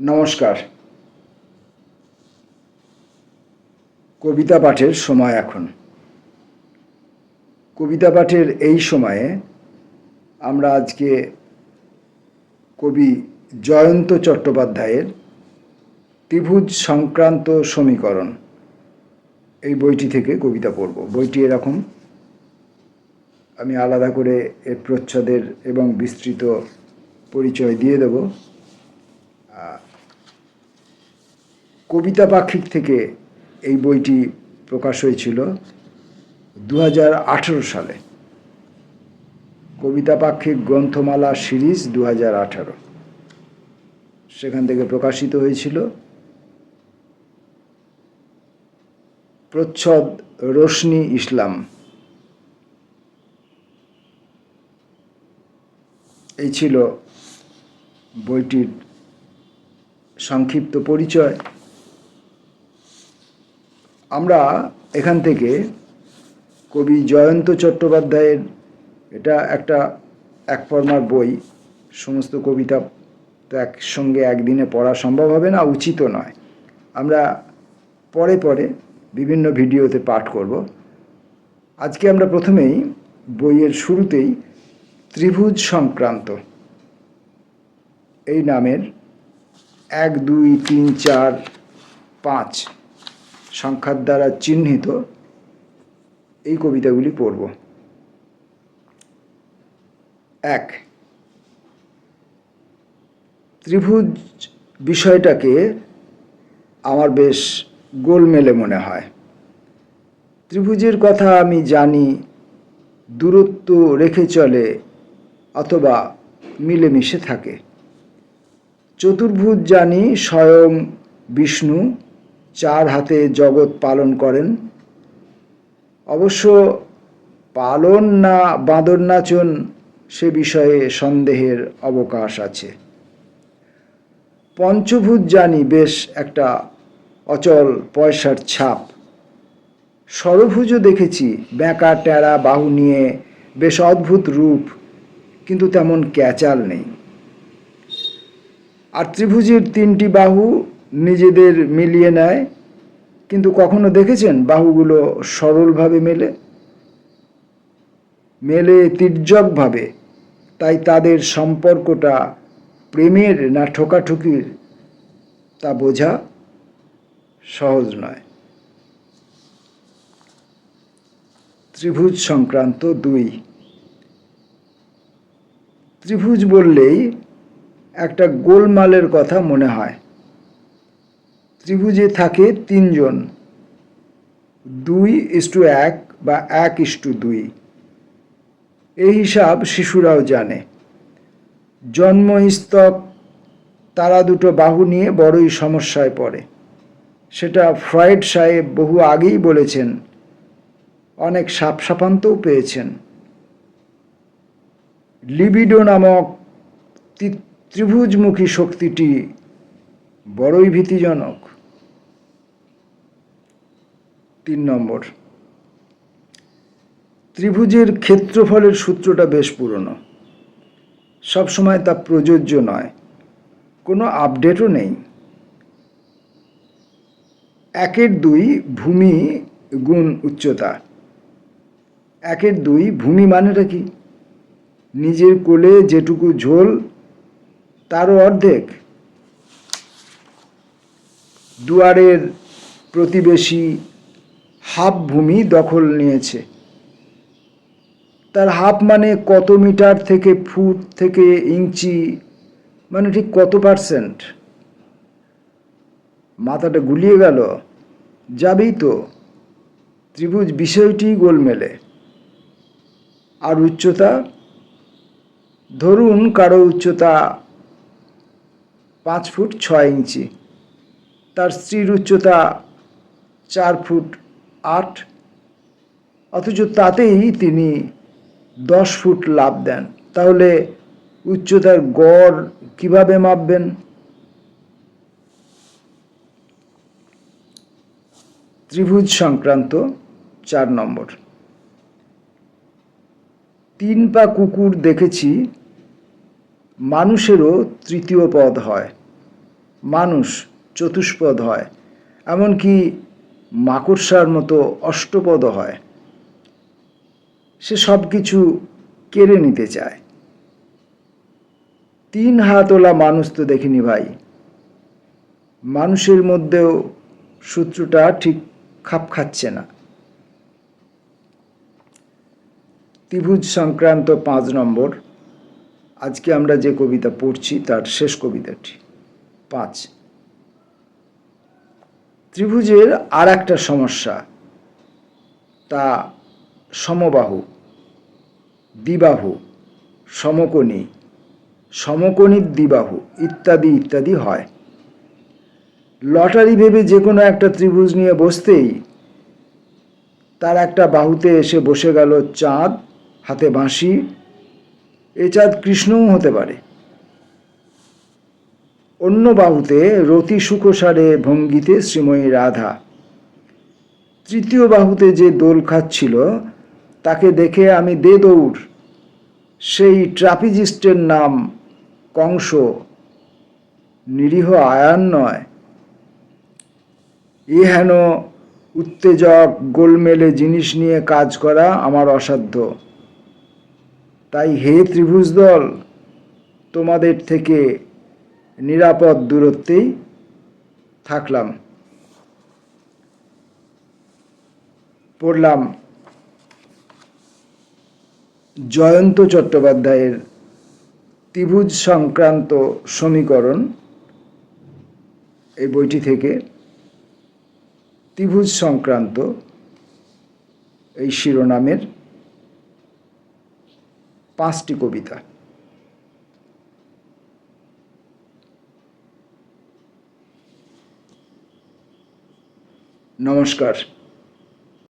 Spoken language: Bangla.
নমস্কার। কবিতা পাঠের সময় এখন। কবিতা পাঠের এই সময়ে আমরা আজকে কবি জয়ন্ত চট্টোপাধ্যায়ের ত্রিভুজ সংক্রান্ত সমীকরণ এই বইটি থেকে কবিতা পড়ব। বইটি এরকম, আমি আলাদা করে এর প্রচ্ছদের এবং বিস্তৃত পরিচয় দিয়ে দেব। কবিতা পাক্ষিক থেকে এই বইটি প্রকাশ হয়েছিল 2018 সালে। কবিতা পাক্ষিক গ্রন্থমালা সিরিজ 2018, সেখান থেকে প্রকাশিত হয়েছিল। প্রচ্ছদ রোশনি ইসলাম। এই ছিল বইটির সংক্ষিপ্ত পরিচয়। আমরা এখান থেকে কবি জয়ন্ত চট্টোপাধ্যায়ের, এটা একটা এক ফর্মার বই, সমস্ত কবিতা তো একসঙ্গে একদিনে পড়া সম্ভব হবে না, উচিতও নয়। আমরা পরে পরে বিভিন্ন ভিডিওতে পাঠ করব। আজকে আমরা প্রথমেই বইয়ের শুরুতেই ত্রিভুজ সংক্রান্ত এই নামের 1, 2, 3, 4, 5 সংখ্যার দ্বারা চিহ্নিত এই কবিতাগুলি পড়ব। 1, ত্রিভুজ বিষয়টাকে আমার বেশ গোলমেলে মনে হয়। ত্রিভুজের কথা আমি জানি দূরত্ব রেখে চলে অথবা মিলেমিশে থাকে। চতুর্ভুজ জানি স্বয়ং বিষ্ণু 4 হাতে জগৎ পালন করেন। অবশ্য পালন না বাঁদর নাচন সে বিষয়ে সন্দেহের অবকাশ আছে। পঞ্চভুজ জানি বেশ একটা অচল পয়সার ছাপ। ষড়ভুজও দেখেছি বেঁকা টেরা বাহু নিয়ে বেশ অদ্ভুত রূপ, কিন্তু তেমন ক্যাচাল নেই। আর ত্রিভুজের 3টি বাহু নিজেদের মিলিয়ে নেয়, কিন্তু কখনো দেখেছেন বাহুগুলো সরলভাবে মেলে তির্যকভাবে? তাই তাদের সম্পর্কটা প্রেমের না ঠোকাঠুকির তা বোঝা সহজ নয়। ত্রিভুজ সংক্রান্ত 2। ত্রিভুজ বললেই একটা গোলমালের কথা মনে হয়। ত্রিভুজে থাকে 3 জন, 2:1 বা 1:2। এই হিসাব শিশুরাও জানে। জন্মস্তক তারা দুটো বাহু নিয়ে বড়ই সমস্যায় পড়ে। সেটা ফ্রয়েড সাহেব বহু আগেই বলেছেন, অনেক সাপসাপান্তও পেয়েছেন। লিবিডো নামক ত্রিভুজমুখী শক্তিটি বড়ই ভীতিজনক। 3 নম্বর, ত্রিভুজের ক্ষেত্রফলের সূত্রটা বেশ পুরনো, সবসময় তা প্রযোজ্য নয়, কোনো আপডেটও নেই। 1/2 ভূমি গুণ উচ্চতা। 1/2 ভূমি মানেটা কি? নিজের কোলে যেটুকু ঝোল তারও অর্ধেক। দুয়ারের প্রতিবেশী হাফ ভূমি দখল নিয়েছে। তার হাফ মানে কত মিটার থেকে ফুট থেকে ইঞ্চি, মানে ঠিক কত %? মাথাটা গুলিয়ে গেল? যাবেই তো। ত্রিভুজ বিষয়টি গোলমেলে। আর উচ্চতা, ধরুন কারো উচ্চতা 5 ফুট 6 ইঞ্চি, তার স্ত্রীর উচ্চতা 4 ফুট 8, অথচ তাতেই তিনি 10 ফুট লাফ দেন। তাহলে উচ্চতার গড় কিভাবে মাপবেন? ত্রিভুজ সংক্রান্ত 4 নম্বর, 3 পা কুকুর দেখেছি, মানুষেরও তৃতীয় পদ হয়। মানুষ চতুষ্পদ হয়, এমনকি মাকড়সার মতো অষ্টপদ হয়। সে সব কিছু কেড়ে নিতে চায়। 3 হাতওয়ালা মানুষ তো দেখিনি ভাই। মানুষের মধ্যেও সূত্রটা ঠিক খাপ খাচ্ছে না। ত্রিভুজ সংক্রান্ত 5 নম্বর। আজকে আমরা যে কবিতা পড়ছি তার শেষ কবিতাটি 5। ত্রিভুজের আর একটা সমস্যা, তা সমবাহু, দ্বিবাহু, সমকোণী, সমকোণী দ্বিবাহু ইত্যাদি ইত্যাদি হয়। লটারি ভেবে যে কোনো একটা ত্রিভুজ নিয়ে বসতেই তার একটা বাহুতে এসে বসে গেল চাঁদ, হাতে বাঁশি। এ চাঁদ কৃষ্ণও হতে পারে। অন্য বাহুতে রতি সুখসারে ভঙ্গিতে শ্রীময়ী রাধা। তৃতীয় বাহুতে যে দোল খাচ্ছিল তাকে দেখে আমি দে দৌড়। সেই ট্রাপিজিস্টের নাম কংস, নিরীহ আয়ান নয়। এ হেন উত্তেজক গোলমেলে জিনিস নিয়ে কাজ করা আমার অসাধ্য। তাই হে ত্রিভুজ দল, তোমাদের থেকে নিরাপদ দূরত্বেই থাকলাম। পড়লাম জয়ন্ত চট্টোপাধ্যায়ের ত্রিভুজ সংক্রান্ত সমীকরণ, এই বইটি থেকে ত্রিভুজ সংক্রান্ত এই শিরোনামের 5টি কবিতা। নমস্কার।